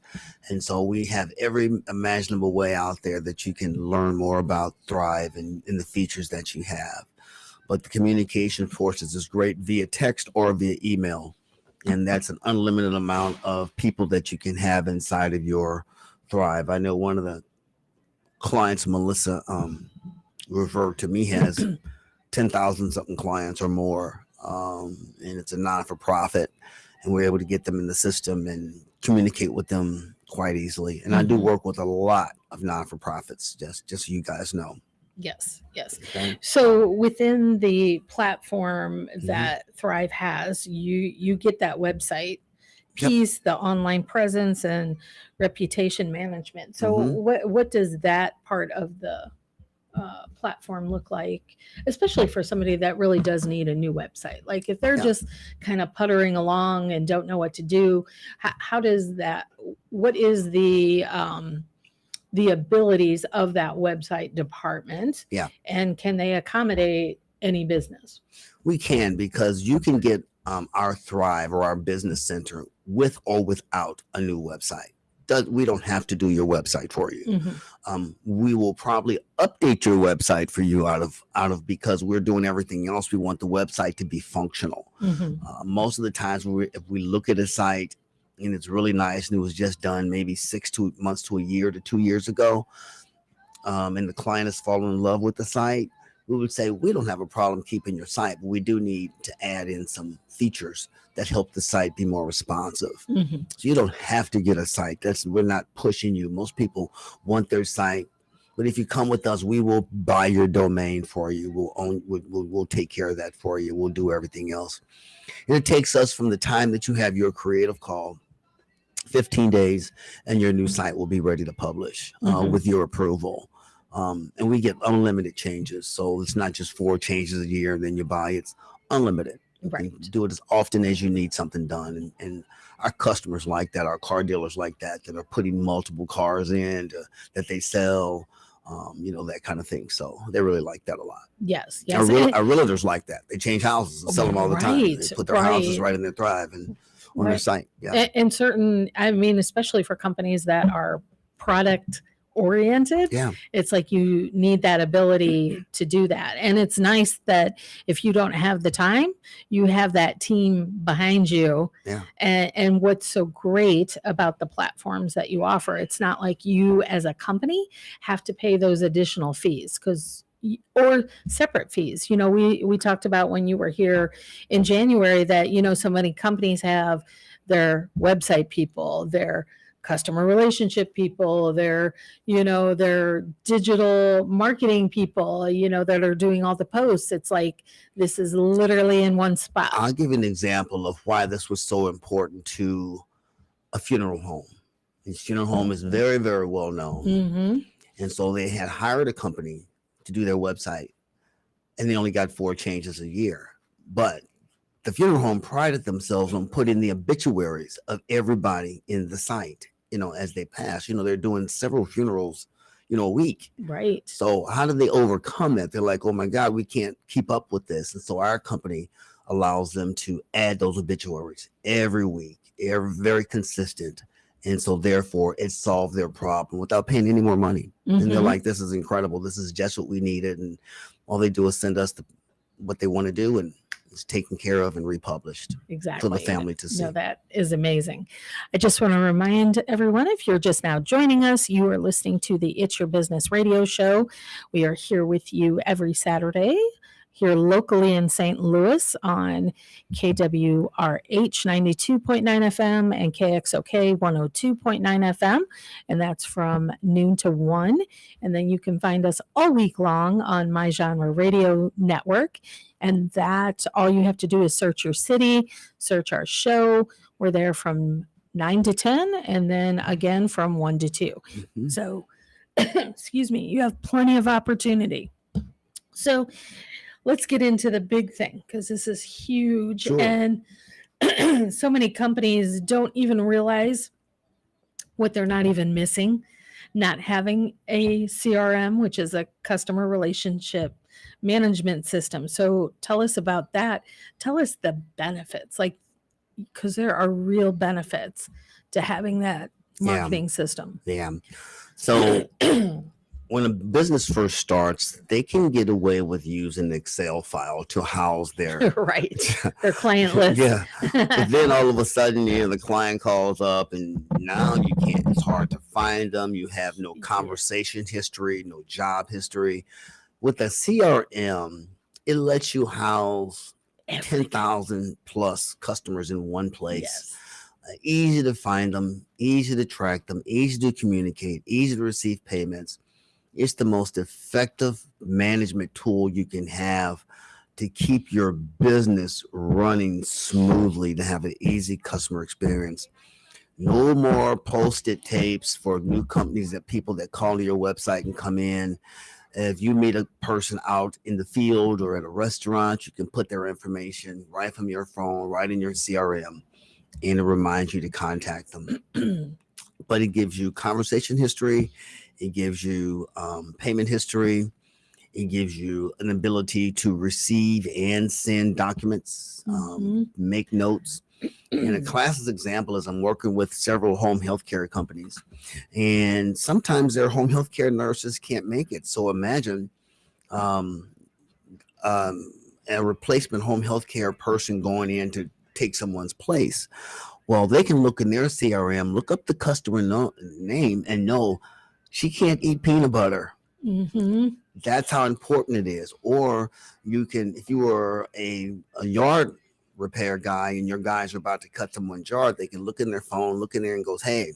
And so we have every imaginable way out there that you can learn more about Thrive and the features that you have. But the communication forces is great via text or via email. And that's an unlimited amount of people that you can have inside of your Thrive. I know one of the clients, Melissa, referred to me, has 10,000 something clients or more. And it's a non-for-profit. And we're able to get them in the system and communicate with them quite easily. And I do work with a lot of non-for-profits, just so you guys know. Yes. Okay. So within the platform that Thrive has, you get that website piece, the online presence, and reputation management. So what does that part of the platform look like, especially for somebody that really does need a new website? Like if they're just kind of puttering along and don't know what to do, how does that, what is the abilities of that website department? And can they accommodate any business? We can, because you can get our Thrive or our business center with or without a new website. We don't have to do your website for you. We will probably update your website for you out of because we're doing everything else. We want the website to be functional. Most of the times if we look at a site and it's really nice and it was just done maybe 6 months to a year to 2 years ago, and the client has fallen in love with the site, we would say, we don't have a problem keeping your site, but we do need to add in some features that help the site be more responsive. So you don't have to get a site. We're not pushing you. Most people want their site, but if you come with us, we will buy your domain for you. We'll take care of that for you. We'll do everything else. And it takes us from the time that you have your creative call, 15 days, and your new site will be ready to publish with your approval. And we get unlimited changes. So it's not just 4 changes a year and then you buy. It's unlimited. Right. You do it as often as you need something done. And our customers like that, our car dealers like that are putting multiple cars in that they sell, that kind of thing. So they really like that a lot. Yes. Our realtors like that. They change houses and sell them all the time. They put their houses right in their Thrive and on their site. Yeah. And certain, especially for companies that are product oriented, it's like you need that ability to do that. And it's nice that if you don't have the time, you have that team behind you. And what's so great about the platforms that you offer, it's not like you as a company have to pay those additional fees or separate fees. We talked about when you were here in January that, so many companies have their website people, their customer relationship people, their digital marketing people, that are doing all the posts. It's like, this is literally in one spot. I'll give you an example of why this was so important to a funeral home. The funeral home is very, very well known. And so they had hired a company to do their website, and they only got 4 changes a year. But the funeral home prided themselves on putting the obituaries of everybody in the site, as they pass. They're doing several funerals, a week. Right. So how do they overcome that? They're like, oh my God, we can't keep up with this. And so our company allows them to add those obituaries every week. They're very consistent. And so therefore it solved their problem without paying any more money. And they're like, this is incredible. This is just what we needed. And all they do is send us what they want to do, and it's taken care of and republished exactly for the family to see. No, that is amazing. I just want to remind everyone, if you're just now joining us, you are listening to the It's Your Business radio show. We are here with you every Saturday here locally in St. Louis on KWRH 92.9 FM and KXOK 102.9 FM. And that's from noon to 1. And then you can find us all week long on My Genre Radio Network. And that all you have to do is search your city, search our show. We're there from 9 to 10, and then again from 1 to 2. Mm-hmm. So, excuse me, you have plenty of opportunity. So let's get into the big thing, because this is huge. Sure. And so many companies don't even realize what they're not even missing, not having a CRM, which is a customer relationship management system. So tell us about that. Tell us the benefits, like, because there are real benefits to having that marketing system. Yeah. So when a business first starts, they can get away with using the Excel file to house their Right. Their client list. Yeah. But then all of a sudden, the client calls up, and now you can't. It's hard to find them. You have no conversation history, no job history. With a CRM, it lets you house 10,000 plus customers in one place. Yes. Easy to find them, easy to track them, easy to communicate, easy to receive payments. It's the most effective management tool you can have to keep your business running smoothly, to have an easy customer experience. No more post-it tapes for new companies, that people that call to your website and come in. If you meet a person out in the field or at a restaurant, you can put their information right from your phone, right in your CRM, and it reminds you to contact them. But it gives you conversation history. It gives you payment history. It gives you an ability to receive and send documents, make notes. And a classic example is I'm working with several home health care companies, and sometimes their home health care nurses can't make it. So imagine a replacement home health care person going in to take someone's place. Well, they can look in their CRM, look up the customer name, and know she can't eat peanut butter. That's how important it is. Or you can, if you were a yard repair guy and your guys are about to cut someone's yard, they can look in their phone, look in there and goes, hey,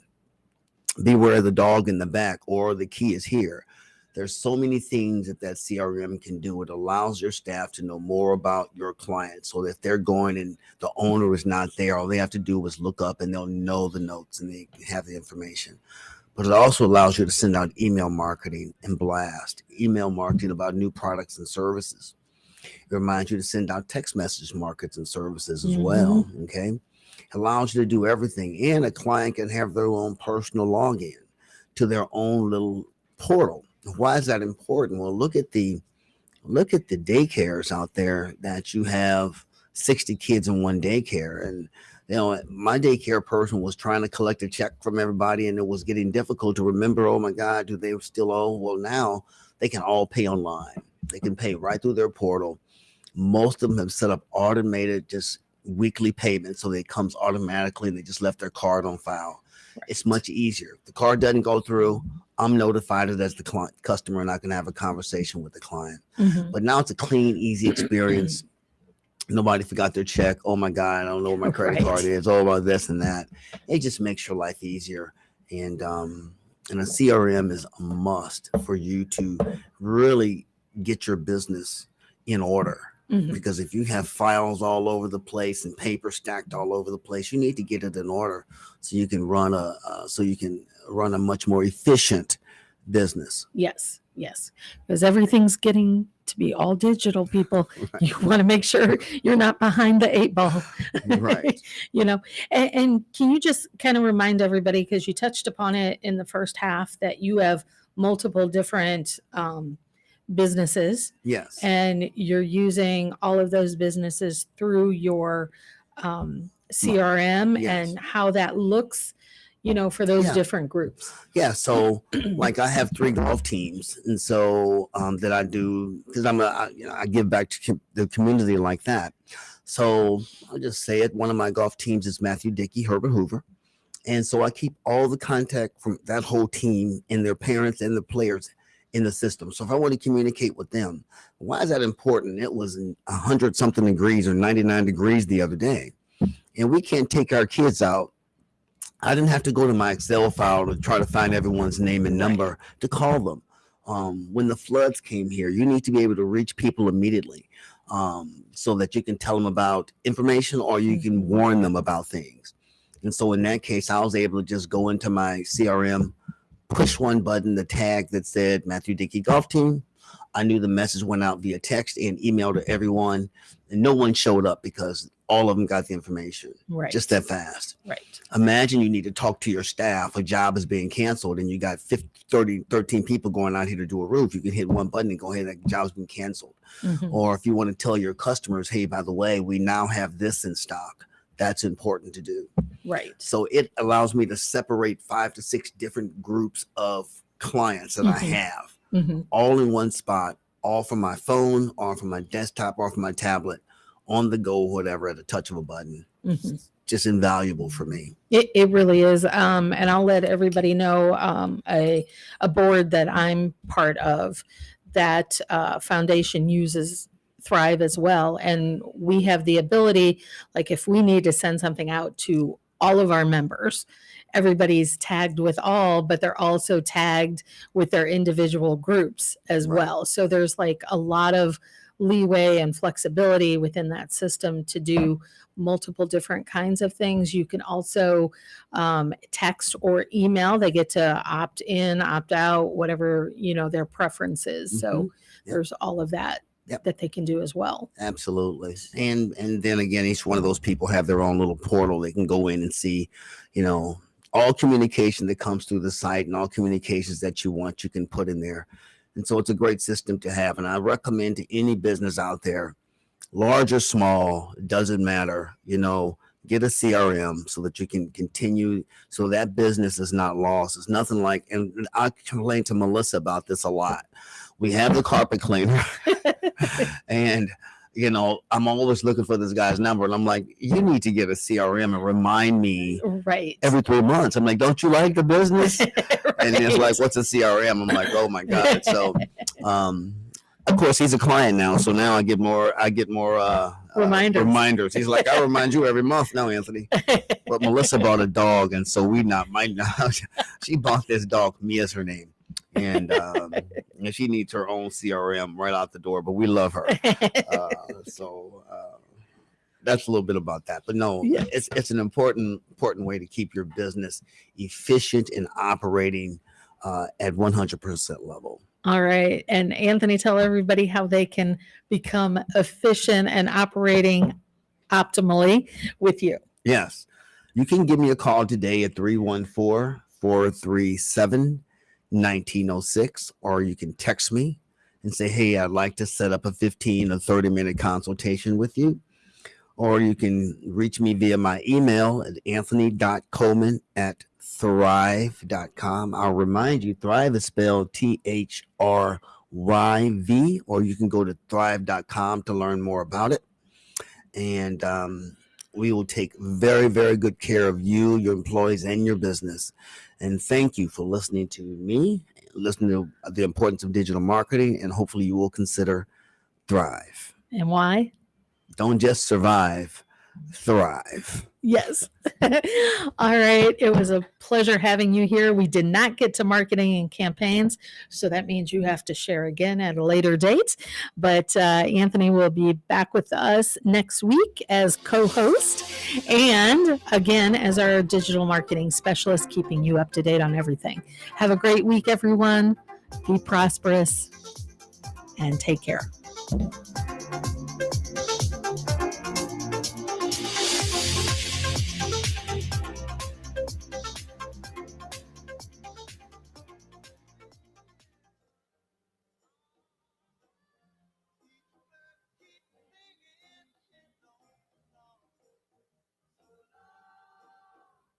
beware the dog in the back, or the key is here. There's so many things that CRM can do. It allows your staff to know more about your clients, so that if they're going and the owner is not there, all they have to do is look up and they'll know the notes and they have the information. But it also allows you to send out email marketing and blast email marketing about new products and services. It reminds you to send out text message markets and services as well. Okay. It allows you to do everything. And a client can have their own personal login to their own little portal. Why is that important? Well, look at the daycares out there that you have 60 kids in one daycare. And my daycare person was trying to collect a check from everybody, and it was getting difficult to remember, oh my God, do they still owe? Well, now they can all pay online. They can pay right through their portal. Most of them have set up automated just weekly payments, so it comes automatically. They just left their card on file. Right. It's much easier. If the card doesn't go through, I'm notified as the customer, and I can have a conversation with the client. But now it's a clean, easy experience. Nobody forgot their check. Oh my God, I don't know where my credit card is. Oh, about this and that. It just makes your life easier. And a CRM is a must for you to really get your business in order. Because if you have files all over the place and paper stacked all over the place, you need to get it in order so you can run a much more efficient business. Yes, because everything's getting to be all digital, people. Right. You want to make sure you're not behind the 8 ball. Right. And can you just kind of remind everybody, because you touched upon it in the first half, that you have multiple different businesses. Yes. And you're using all of those businesses through your CRM. Yes. And how that looks, for those different groups. Yeah. So like I have 3 golf teams. And so that I do, because I give back to the community like that. So I'll just say it. One of my golf teams is Matthew Dickey, Herbert Hoover. And so I keep all the contact from that whole team and their parents and the players in the system. So if I want to communicate with them, why is that important? It was 100 something degrees or 99 degrees the other day, and we can't take our kids out. I didn't have to go to my Excel file to try to find everyone's name and number to call them. When the floods came here, you need to be able to reach people immediately, so that you can tell them about information or you can warn them about things. And so in that case, I was able to just go into my CRM, push one button, the tag that said Matthew Dickey Golf Team. I knew the message went out via text and email to everyone, and no one showed up because all of them got the information just that fast. Right. Imagine you need to talk to your staff. A job is being canceled and you got 13 people going out here to do a roof. You can hit one button and go ahead, that job's been canceled. Or if you want to tell your customers, hey, by the way, we now have this in stock. That's important to do. Right. So it allows me to separate 5 to 6 different groups of clients that I have all in one spot, all from my phone, or from my desktop, or from my tablet, on the go, whatever, at a touch of a button. Just invaluable for me. It really is. And I'll let everybody know, a board that I'm part of, that foundation uses Thrive as well. And we have the ability, like if we need to send something out to all of our members, everybody's tagged with all, but they're also tagged with their individual groups as well. So there's like a lot of leeway and flexibility within that system to do multiple different kinds of things. You can also text or email. They get to opt in, opt out, whatever, their preference is. So there's all of that that they can do as well. Absolutely. And then again, each one of those people have their own little portal. They can go in and see, all communication that comes through the site, and all communications that you want, you can put in there. And so it's a great system to have. And I recommend to any business out there, large or small, it doesn't matter, get a CRM so that you can continue, so that business is not lost. It's nothing like, and I complain to Melissa about this a lot. We have the carpet cleaner and, I'm always looking for this guy's number. And I'm like, you need to get a CRM and remind me every 3 months. I'm like, don't you like the business? And it's like, what's a CRM? I'm like, oh my God. So, of course, he's a client now. So now I get more reminders. He's like, I remind you every month. No, Anthony. But Melissa bought a dog. And so she bought this dog. Mia's her name. And she needs her own CRM right out the door, but we love her. So that's a little bit about that. But no, it's an important way to keep your business efficient and operating at 100% level. All right. And Anthony, tell everybody how they can become efficient and operating optimally with you. Yes. You can give me a call today at 314-437-1906, or you can text me and say, hey, I'd like to set up a 15 or 30-minute consultation with you. Or you can reach me via my email at anthony.coleman@thrive.com. I'll remind you, Thrive is spelled THRYV, or you can go to thrive.com to learn more about it. And we will take very, very good care of you, your employees, and your business. And thank you for listening to me, listening to the importance of digital marketing, and hopefully you will consider Thrive. And why? Don't just survive, thrive. Yes. All right. It was a pleasure having you here. We did not get to marketing and campaigns, so that means you have to share again at a later date. But Anthony will be back with us next week as co-host, and again as our digital marketing specialist, keeping you up to date on everything. Have a great week, everyone. Be prosperous and take care.